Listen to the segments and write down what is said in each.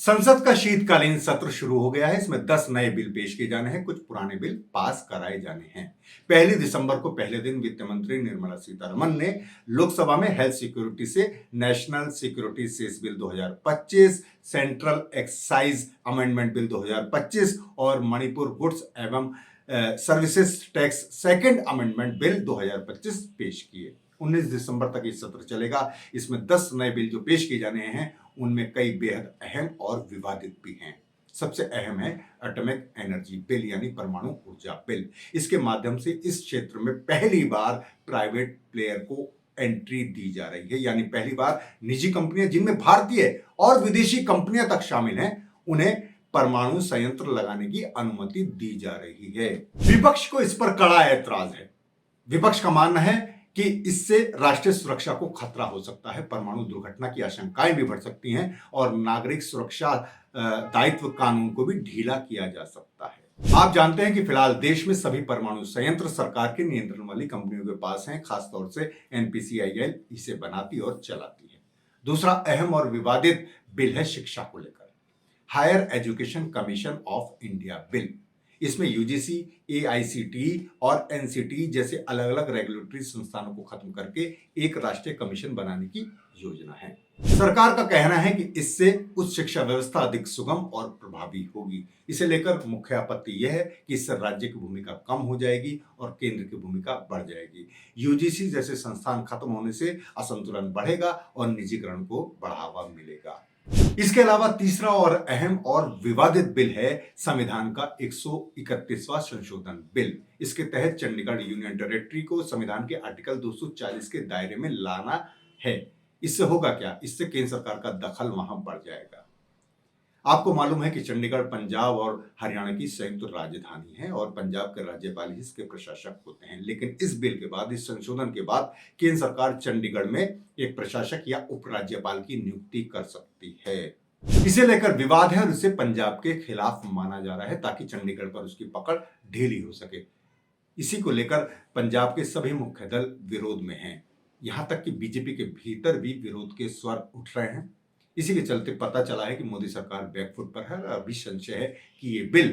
संसद का शीतकालीन सत्र शुरू हो गया है। इसमें 10 नए बिल पेश किए जाने हैं, कुछ पुराने बिल पास कराए जाने हैं। 1 दिसंबर को पहले दिन वित्त मंत्री निर्मला सीतारमण ने लोकसभा में हेल्थ सिक्योरिटी से national security cess bill 2025, central excise amendment bill 2025 और मणिपुर गुड्स एवं services tax second amendment bill 2025 पेश किए। 19 दिसंबर तक ये सत्र चलेगा। इसमें 10 नए बिल जो पेश किए जाने हैं उनमें कई बेहद अहम और विवादित भी हैं। सबसे अहम है एटॉमिक एनर्जी बिल यानी परमाणु ऊर्जा बिल। इसके माध्यम से इस क्षेत्र में पहली बार प्राइवेट प्लेयर को एंट्री दी जा रही है, यानी पहली बार निजी कंपनियां जिनमें भारतीय और विदेशी कंपनियां तक शामिल हैं उन्हें परमाणु संयंत्र लगाने की अनुमति दी जा रही है। विपक्ष को इस पर कड़ा ऐतराज है। विपक्ष का मानना है कि इससे राष्ट्रीय सुरक्षा को खतरा हो सकता है, परमाणु दुर्घटना की आशंकाएं भी बढ़ सकती हैं और नागरिक सुरक्षा दायित्व कानून को भी ढीला किया जा सकता है। आप जानते हैं कि फिलहाल देश में सभी परमाणु संयंत्र सरकार के नियंत्रण वाली कंपनियों के पास हैं, खासतौर से एनपीसीआईएल इसे बनाती और चलाती है। दूसरा अहम और विवादित बिल है शिक्षा को लेकर, higher education commission of India bill. इसमें यूजीसी, एआईसीटीई और एनसीटीई जैसे अलग अलग रेगुलेटरी संस्थानों को खत्म करके एक राष्ट्रीय कमीशन बनाने की योजना है। सरकार का कहना है कि इससे उच्च शिक्षा व्यवस्था अधिक सुगम और प्रभावी होगी। इसे लेकर मुख्य आपत्ति यह है कि इससे राज्य की भूमिका कम हो जाएगी और केंद्र की भूमिका बढ़ जाएगी। यूजीसी जैसे संस्थान खत्म होने से असंतुलन बढ़ेगा और निजीकरण को बढ़ावा मिलेगा। इसके अलावा तीसरा और अहम और विवादित बिल है संविधान का 131वां संशोधन बिल। इसके तहत चंडीगढ़ यूनियन टेरिटरी को संविधान के आर्टिकल 240 के दायरे में लाना है। इससे होगा क्या? इससे केंद्र सरकार का दखल वहां बढ़ जाएगा। आपको मालूम है कि चंडीगढ़ पंजाब और हरियाणा की संयुक्त राजधानी है और पंजाब के राज्यपाल ही इसके प्रशासक होते हैं। लेकिन इस बिल के बाद, इस संशोधन के बाद केंद्र सरकार चंडीगढ़ में एक प्रशासक या उपराज्यपाल की नियुक्ति कर सकती है। इसे लेकर विवाद है और इसे पंजाब के खिलाफ माना जा रहा है ताकि चंडीगढ़ पर उसकी पकड़ ढीली हो सके। इसी को लेकर पंजाब के सभी मुख्य दल विरोध में हैं। यहां तक कि बीजेपी के भीतर भी विरोध के स्वर उठ रहे हैं। इसी के चलते पता चला है कि मोदी सरकार बैकफुट पर है और अभी संशय है कि ये बिल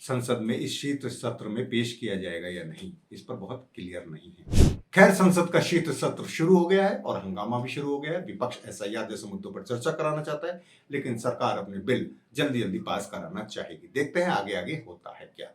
संसद में इस शीत सत्र में पेश किया जाएगा या नहीं। इस पर बहुत क्लियर नहीं है। खैर, संसद का शीत सत्र शुरू हो गया है और हंगामा भी शुरू हो गया है। विपक्ष एसआईआर जैसे मुद्दों पर चर्चा कराना चाहता है, लेकिन सरकार अपने बिल जल्दी जल्दी पास कराना चाहेगी। देखते हैं आगे आगे होता है क्या।